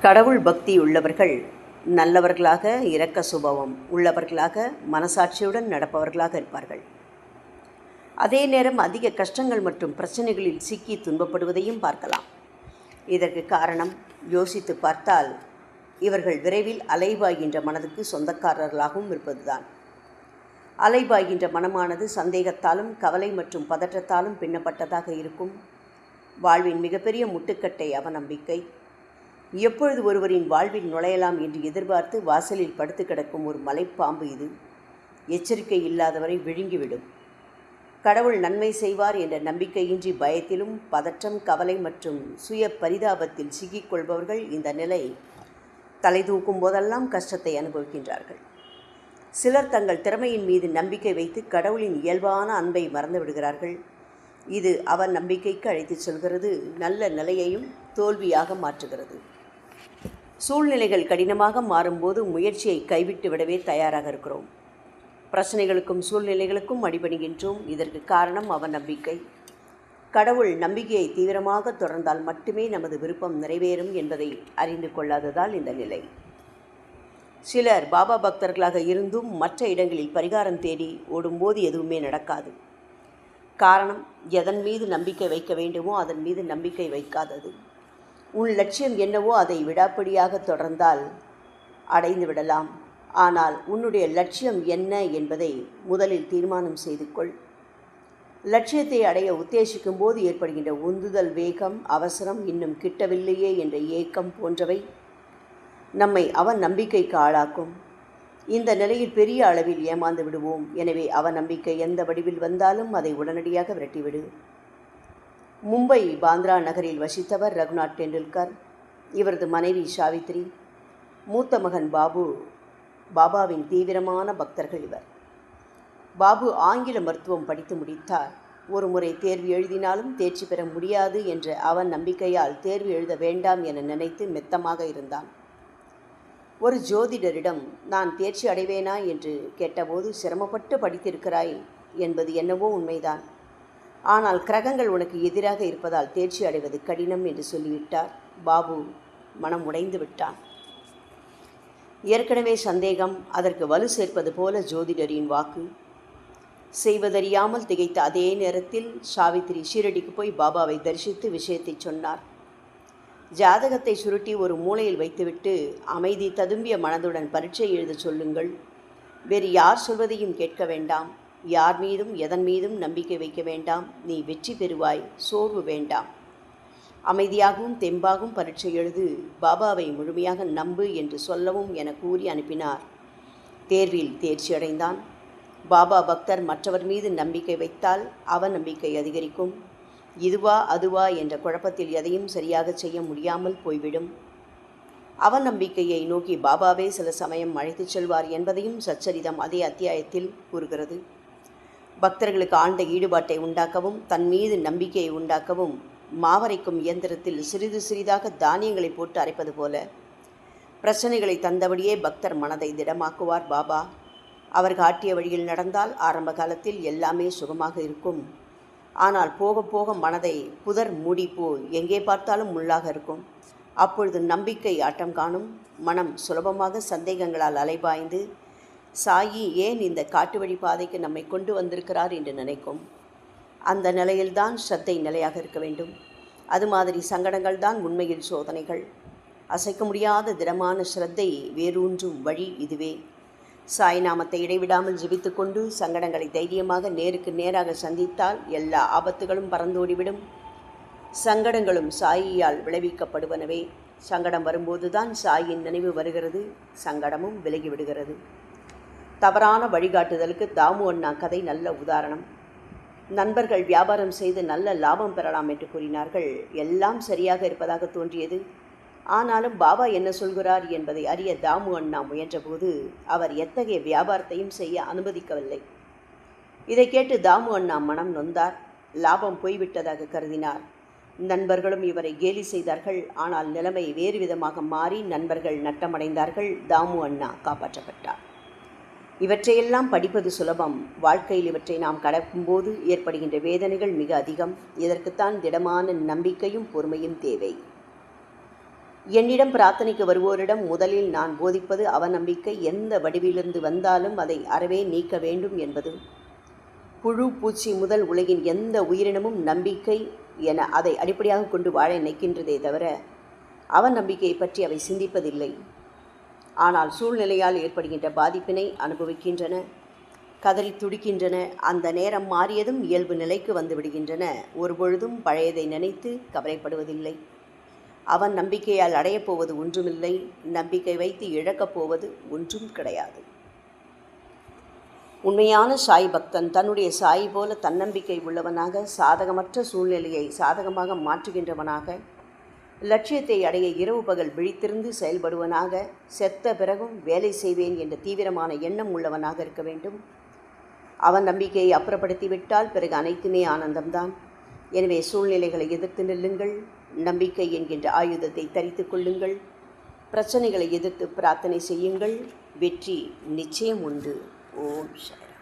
கடவுள் பக்தி உள்ளவர்கள் நல்லவர்களாக, இரக்க சுபாவம் உள்ளவர்களாக, மனசாட்சியுடன் நடப்பவர்களாக இருப்பார்கள். அதே நேரம் அதிக கஷ்டங்கள் மற்றும் பிரச்சனைகளில் சிக்கி துன்பப்படுவதையும் பார்க்கலாம். இதற்கு காரணம் யோசித்து பார்த்தால் இவர்கள் விரைவில் அலைபாய்கின்ற மனதுக்கு சொந்தக்காரர்களாகவும் இருப்பதுதான். அலைபாய்கின்ற மனமானது சந்தேகத்தாலும் கவலை மற்றும் பதற்றத்தாலும் பின்னப்பட்டதாக இருக்கும். வாழ்வின் மிகப்பெரிய முட்டுக்கட்டை அவநம்பிக்கை. எப்பொழுது ஒருவரின் வாழ்வில் நுழையலாம் என்று எதிர்பார்த்து வாசலில் படுத்து கிடக்கும் ஒரு மலைப்பாம்பு இது. எச்சரிக்கை இல்லாதவரை விழுங்கிவிடும். கடவுள் நன்மை செய்வார் என்ற நம்பிக்கையின்றி பயத்திலும் பதற்றம், கவலை மற்றும் சுய பரிதாபத்தில் சிக்கிக்கொள்பவர்கள் இந்த நிலை தலை தூக்கும் போதெல்லாம் கஷ்டத்தை அனுபவிக்கின்றார்கள். சிலர் தங்கள் திறமையின் மீது நம்பிக்கை வைத்து கடவுளின் இயல்பான அன்பை மறந்து விடுகிறார்கள். இது அவர் நம்பிக்கைக்கு அழைத்துச் செல்கிறது, நல்ல நிலையையும் தோல்வியாக மாற்றுகிறது. சூழ்நிலைகள் கடினமாக மாறும்போது முயற்சியை கைவிட்டு விடவே தயாராக இருக்கிறோம். பிரச்சனைகளுக்கும் சூழ்நிலைகளுக்கும் அடிபணிகின்றோம். இதற்கு காரணம் அவநம்பிக்கை. கடவுள் நம்பிக்கையை தீவிரமாக தொடர்ந்தால் மட்டுமே நமது விருப்பம் நிறைவேறும் என்பதை அறிந்து கொள்ளாததால் இந்த நிலை. சிலர் பாபா பக்தர்களாக இருந்தும் மற்ற இடங்களில் பரிகாரம் தேடி ஓடும்போது எதுவுமே நடக்காது. காரணம், எதன் மீது நம்பிக்கை வைக்க வேண்டுமோ அதன் மீது நம்பிக்கை வைக்காதது. உன் லட்சியம் என்னவோ அதை விடாப்பிடியாக தொடர்ந்தால் அடைந்து விடலாம். ஆனால் உன்னுடைய லட்சியம் என்ன என்பதை முதலில் தீர்மானம் செய்து கொள். லட்சியத்தை அடைய உத்தேசிக்கும் போது ஏற்படுகின்ற உந்துதல், வேகம், அவசரம், இன்னும் கிட்டவில்லையே என்ற ஏக்கம் போன்றவை நம்மை அவன் நம்பிக்கைக்கு ஆளாக்கும். இந்த நிலையில் பெரிய அளவில் ஏமாந்து விடுவோம். எனவே அவநம்பிக்கை எந்த வடிவில் வந்தாலும் அதை உடனடியாக விரட்டிவிடு. மும்பை பாந்த்ரா நகரில் வசித்தவர் ரகுநாத் டெண்டுல்கர். இவரது மனைவி சாவித்ரி. மூத்த மகன் பாபு பாபாவின் தீவிரமான பக்தர்கள் இவர். பாபு ஆங்கில மருத்துவம் படித்து முடித்தார். ஒரு முறை தேர்வு எழுதினாலும் தேர்ச்சி பெற முடியாது என்ற அவன் நம்பிக்கையால் தேர்வு எழுத வேண்டாம் என நினைத்து மெத்தமாக இருந்தான். ஒரு ஜோதிடரிடம் நான் தேர்ச்சி அடைவேனா என்று கேட்டபோது, சிரமப்பட்டு படித்திருக்கிறாய் என்பது என்னவோ உண்மைதான். ஆனால் கிரகங்கள் உனக்கு எதிராக இருப்பதால் தேர்ச்சி அடைவது கடினம் என்று சொல்லிவிட்டார். பாபு மனம் உடைந்து விட்டான். ஏற்கனவே சந்தேகம், அதற்கு வலு சேர்ப்பது போல ஜோதிடரின் வாக்கு. செய்வதறியாமல் திகைத்த அதே நேரத்தில் சாவித்திரி ஷீரடிக்கு போய் பாபாவை தரிசித்து விஷயத்தை சொன்னார். ஜாதகத்தை சுருட்டி ஒரு மூலையில் வைத்துவிட்டு அமைதி ததும்பிய மனதுடன் பரீட்சை எழுத சொல்லுங்கள். வேறு யார் சொல்வதையும் கேட்க வேண்டாம். யார் மீதும் எதன் மீதும் நம்பிக்கை வைக்க வேண்டாம். நீ வெற்றி பெறுவாய், சோர்வு வேண்டாம். அமைதியாகவும் தெம்பாகவும் பரீட்சை எழுது. பாபாவை முழுமையாக நம்பு என்று சொல்லவும் என கூறி அனுப்பினார். தேர்வில் தேர்ச்சி அடைந்தான். பாபா பக்தர் மற்றவர் மீது நம்பிக்கை வைத்தால் அவநம்பிக்கை அதிகரிக்கும். இதுவா அதுவா என்ற குழப்பத்தில் எதையும் சரியாக செய்ய முடியாமல் போய்விடும். அவநம்பிக்கையை நோக்கி பாபாவே சில சமயம் அழைத்துச் செல்வார் என்பதையும் சச்சரிதம் அதே அத்தியாயத்தில் கூறுகிறது. பக்தர்களுக்கு ஆழ்ந்த ஈடுபாட்டை உண்டாக்கவும் தன் மீது நம்பிக்கையை உண்டாக்கவும் மாவரைக்கும் இயந்திரத்தில் சிறிது சிறிதாக தானியங்களை போட்டு அரைப்பது போல பிரச்சனைகளை தந்தபடியே பக்தர் மனதை திடமாக்குவார் பாபா. அவர் காட்டிய வழியில் நடந்தால் ஆரம்ப காலத்தில் எல்லாமே சுகமாக இருக்கும். ஆனால் போக போக மனதை புதர் மூடிப்போ எங்கே பார்த்தாலும் முள்ளாக இருக்கும். அப்பொழுது நம்பிக்கை ஆட்டம் காணும். மனம் சுலபமாக சந்தேகங்களால் அலைபாய்ந்து சாயி ஏன் இந்த காட்டு வழி பாதைக்கு நம்மை கொண்டு வந்திருக்கிறார் என்று நினைக்கும். அந்த நிலையில்தான் ஸ்ரத்தை நிலையாக இருக்க வேண்டும். அது மாதிரி சங்கடங்கள் தான் உண்மையில் சோதனைகள். அசைக்க முடியாத திடமான ஸ்ரத்தை வேரூன்றும் வழி இதுவே. சாய் நாமத்தை இடைவிடாமல் ஜெபித்து கொண்டு சங்கடங்களை தைரியமாக நேருக்கு நேராக சந்தித்தால் எல்லா ஆபத்துகளும் பறந்தோடிவிடும். சங்கடங்களும் சாயியால் விளைவிக்கப்படுவனவே. சங்கடம் வரும்போதுதான் சாயின் நினைவு வருகிறது. சங்கடமும் விலகிவிடுகிறது. தவறான வழிகாட்டுதலுக்கு தாமு அண்ணா கதை நல்ல உதாரணம். நண்பர்கள் வியாபாரம் செய்து நல்ல லாபம் பெறலாம் என்று கூறினார்கள். எல்லாம் சரியாக இருப்பதாக தோன்றியது. ஆனாலும் பாபா என்ன சொல்கிறார் என்பதை அறிய தாமு அண்ணா முயன்றபோது அவர் எத்தகைய வியாபாரத்தையும் செய்ய அனுமதிக்கவில்லை. இதை கேட்டு தாமு அண்ணா மனம் நொந்தார். லாபம் போய்விட்டதாக கருதினார். நண்பர்களும் இவரை கேலி செய்தார்கள். ஆனால் நிலைமை வேறு விதமாக மாறி நண்பர்கள் நட்டமடைந்தார்கள். தாமு அண்ணா காப்பாற்றப்பட்டார். இவற்றையெல்லாம் படிப்பது சுலபம். வாழ்க்கையில் இவற்றை நாம் கடக்கும்போது ஏற்படுகின்ற வேதனைகள் மிக அதிகம். இதற்குத்தான் திடமான நம்பிக்கையும் பொறுமையும் தேவை. என்னிடம் பிரார்த்தனைக்கு வருவோரிடம் முதலில் நான் போதிப்பது அவநம்பிக்கை எந்த வடிவிலிருந்து வந்தாலும் அதை அறவே நீக்க வேண்டும் என்பது. புழு பூச்சி முதல் உலகின் எந்த உயிரினமும் நம்பிக்கை என அதை அடிப்படையாக கொண்டு வாழ நினைக்கின்றதே தவிர அவநம்பிக்கையை பற்றி அவை சிந்திப்பதில்லை. ஆனால் சூழ்நிலையால் ஏற்படுகின்ற பாதிப்பினை அனுபவிக்கின்றன, கதறி துடிக்கின்றன. அந்த நேரம் மாறியதும் இயல்பு நிலைக்கு வந்து விடுகின்றன. ஒருபொழுதும் பழையதை நினைத்து கவலைப்படுவதில்லை. அவன் நம்பிக்கையால் அடையப்போவது ஒன்றுமில்லை, நம்பிக்கை வைத்து இழக்கப் போவது ஒன்றும் கிடையாது. உண்மையான சாய் பக்தன் தன்னுடைய சாய் போல தன்னம்பிக்கை உள்ளவனாக, சாதகமற்ற சூழ்நிலையை சாதகமாக மாற்றுகின்றவனாக, லட்சியத்தை அடைய இரவு பகல் விழித்திருந்து செயல்படுவனாக, செத்த பிறகும் வேலை செய்வேன் என்ற தீவிரமான எண்ணம் உள்ளவனாக இருக்க வேண்டும். அவன் நம்பிக்கையை அப்புறப்படுத்திவிட்டால் பிறகு அனைத்துமே ஆனந்தம்தான். எனவே சூழ்நிலைகளை எதிர்த்து நில்லுங்கள், நம்பிக்கை என்கின்ற ஆயுதத்தை தரித்து கொள்ளுங்கள், பிரச்சனைகளை எதிர்த்து பிரார்த்தனை செய்யுங்கள், வெற்றி நிச்சயம் உண்டு. ஓம் சாய்.